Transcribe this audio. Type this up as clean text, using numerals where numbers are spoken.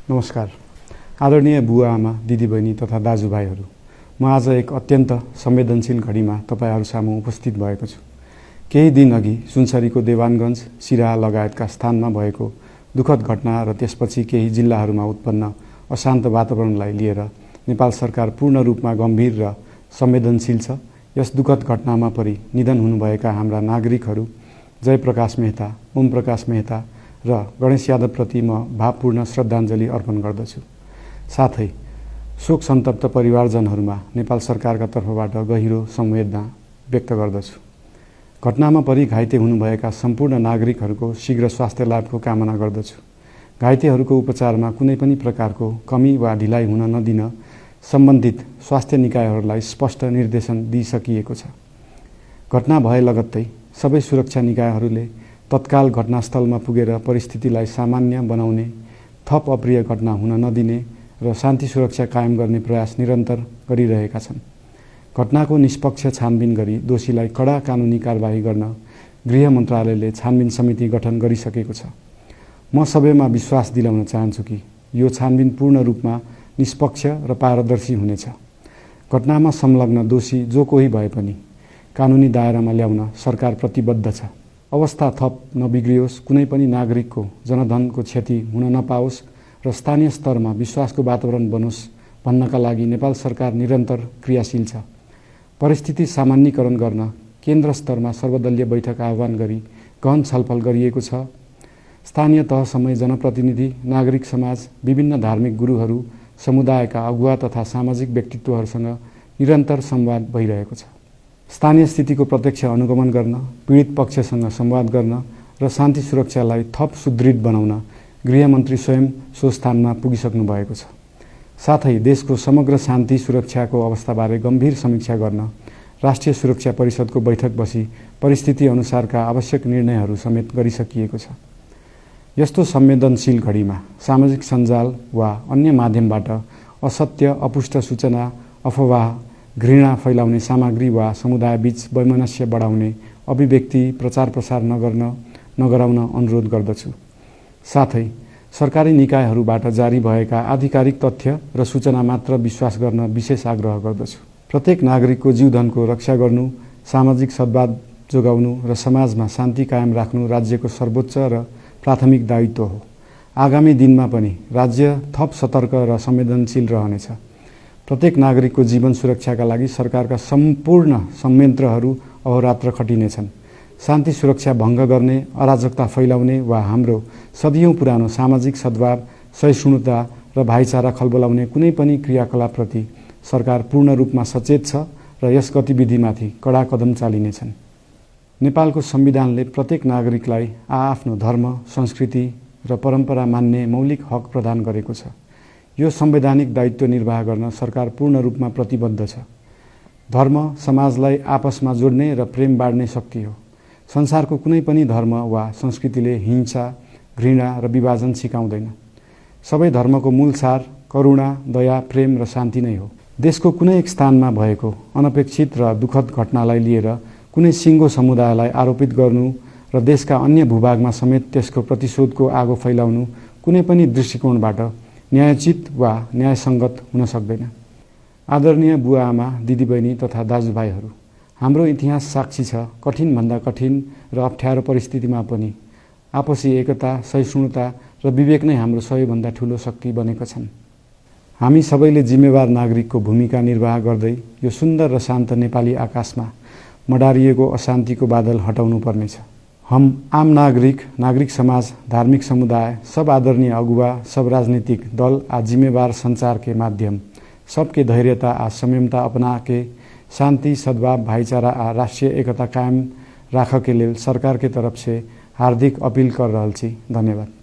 नमस्कार। आदरणीय बुवा आमा, दिदीबहिनी तथा दाजुभाइहरू, म आज एक अत्यन्त संवेदनशील घडीमा तपाईहरू सामु उपस्थित भएको छु। केही दिन अघि सुनसरीको देवानगञ्ज, सिराहा लगायतका स्थानमा भएको दुःखद घटना र त्यसपछि केही जिल्लाहरूमा उत्पन्न अशान्त वातावरणलाई लिएर नेपाल सरकार पूर्ण रूपमा गम्भीर र संवेदनशील छ। यस दुःखद घटनामा परि निधन हुनुभएका हाम्रा नागरिकहरू जयप्रकाश मेहता, ओम प्रकाश मेहता र गणेश यादवप्रति म भावपूर्ण श्रद्धाञ्जली अर्पण गर्दछु। साथै शोक सन्तप्त परिवारजनहरूमा नेपाल सरकारका तर्फबाट गहिरो संवेदना व्यक्त गर्दछु। घटनामा परि घाइते हुनुभएका सम्पूर्ण नागरिकहरूको शीघ्र स्वास्थ्य लाभको कामना गर्दछु। घाइतेहरूको उपचारमा कुनै पनि प्रकारको कमी वा ढिलाइ हुन नदिन सम्बन्धित स्वास्थ्य निकायहरूलाई स्पष्ट निर्देशन दिइसकिएको छ। घटना भए लगत्तै सबै सुरक्षा निकायहरूले तत्काल घटनास्थलमा पुगेर परिस्थितिलाई सामान्य बनाउने, थप अप्रिय घटना हुन नदिने र शान्ति सुरक्षा कायम गर्ने प्रयास निरन्तर गरिरहेका छन्। घटनाको निष्पक्ष छानबिन गरी दोषीलाई कडा कानुनी कारबाही गर्न गृह मन्त्रालयले छानबिन समिति गठन गरिसकेको छ। म सबैमा विश्वास दिलाउन चाहन्छु कि यो छानबिन पूर्ण रूपमा निष्पक्ष र पारदर्शी हुनेछ। घटनामा संलग्न दोषी जो कोही भए पनि कानुनी दायरामा ल्याउन सरकार प्रतिबद्ध छ। अवस्था थप नबिग्रियोस्, कुनै पनि नागरिकको जनधनको क्षति हुन नपाओस् र स्थानीय स्तरमा विश्वासको वातावरण बनोस् भन्नका लागि नेपाल सरकार निरन्तर क्रियाशील छ। परिस्थिति सामान्यीकरण गर्न केन्द्र स्तरमा सर्वदलीय बैठक आह्वान गरी गहन छलफल गरिएको छ। स्थानीय तहसम्मै जनप्रतिनिधि, नागरिक समाज, विभिन्न धार्मिक गुरुहरू, समुदायका अगुवा तथा सामाजिक व्यक्तित्वहरूसँग निरन्तर संवाद भइरहेको छ। स्थानीय स्थितिको प्रत्यक्ष अनुगमन गर्न, पीडित पक्षसँग संवाद गर्न र शान्ति सुरक्षालाई थप सुदृढ बनाउन गृहमन्त्री स्वयं सो स्थानमा पुगिसक्नु भएको छ। साथै देशको समग्र शान्ति सुरक्षाको अवस्थाबारे गम्भीर समीक्षा गर्न राष्ट्रिय सुरक्षा परिषदको बैठक बसी परिस्थिति अनुसारका आवश्यक निर्णयहरू समेत गरिसकिएको छ। यस्तो संवेदनशील घडीमा सामाजिक सञ्जाल वा अन्य माध्यमबाट असत्य, अपुष्ट सूचना, अफवाह, घृणा फैलाउने सामग्री वा समुदायबीच वैमनस्य बढाउने अभिव्यक्ति प्रचार प्रसार नगराउन अनुरोध गर्दछु। साथै सरकारी निकायहरूबाट जारी भएका आधिकारिक तथ्य र सूचना मात्र विश्वास गर्न विशेष आग्रह गर्दछु। प्रत्येक नागरिकको जीवधनको रक्षा गर्नु, सामाजिक सद्भाव जोगाउनु र समाजमा शान्ति कायम राख्नु राज्यको सर्वोच्च र प्राथमिक दायित्व हो। आगामी दिनमा पनि राज्य थप सतर्क र संवेदनशील रहनेछ। प्रत्येक नागरिकको जीवन सुरक्षाका लागि सरकारका सम्पूर्ण संयन्त्रहरू अहोरात्र खटिनेछन्। शान्ति सुरक्षा भङ्ग गर्ने, अराजकता फैलाउने वा हाम्रो सदियौं पुरानो सामाजिक सद्भाव, सहिष्णुता र भाइचारा खलबलाउने कुनै पनि क्रियाकलापप्रति सरकार पूर्ण रूपमा सचेत छ र यस गतिविधिमाथि कडा कदम चालिनेछन्। नेपालको संविधानले प्रत्येक नागरिकलाई आआफ्नो धर्म, संस्कृति र परम्परा मान्ने मौलिक हक प्रदान गरेको छ। यो संवैधानिक दायित्व निर्वाह गर्न सरकार पूर्ण रूपमा प्रतिबद्ध छ। धर्म समाजलाई आपसमा जोड्ने र प्रेम बाँड्ने शक्ति हो। संसारको कुनै पनि धर्म वा संस्कृतिले हिंसा, घृणा र विभाजन सिकाउँदैन। सबै धर्मको मूल सार करुणा, दया, प्रेम र शान्ति नै हो। देशको कुनै एक स्थानमा भएको अनपेक्षित र दुःखद घटनालाई लिएर कुनै सिङ्गो समुदायलाई आरोपित गर्नु र देशका अन्य भूभागमा समेत त्यसको प्रतिशोधको आगो फैलाउनु कुनै पनि दृष्टिकोणबाट न्यायोचित वा न्यायसङ्गत हुन सक्दैन। आदरणीय बुवा आमा, दिदीबहिनी तथा दाजुभाइहरू, हाम्रो इतिहास साक्षी छ कठिनभन्दा कठिन र अप्ठ्यारो परिस्थितिमा पनि आपसी एकता, सहिष्णुता र विवेक नै हाम्रो सबैभन्दा ठूलो शक्ति बनेका छन्। हामी सबैले जिम्मेवार नागरिकको भूमिका निर्वाह गर्दै यो सुन्दर र शान्त नेपाली आकाशमा मडारिएको अशान्तिको बादल हटाउनु पर्नेछ। हम आम नागरिक, नागरिक समाज, धार्मिक समुदाय, सब आदरणीय अगुवा, सब राजनीतिक दल आ जिम्मेवार संचार के माध्यम सबके धैर्यता आ संयमता अपना के शांति, सद्भाव, भाईचारा आ राष्ट्रीय एकता कायम राख के लेल सरकार के तरफ से हार्दिक अपील कर रहल छी। धन्यवाद।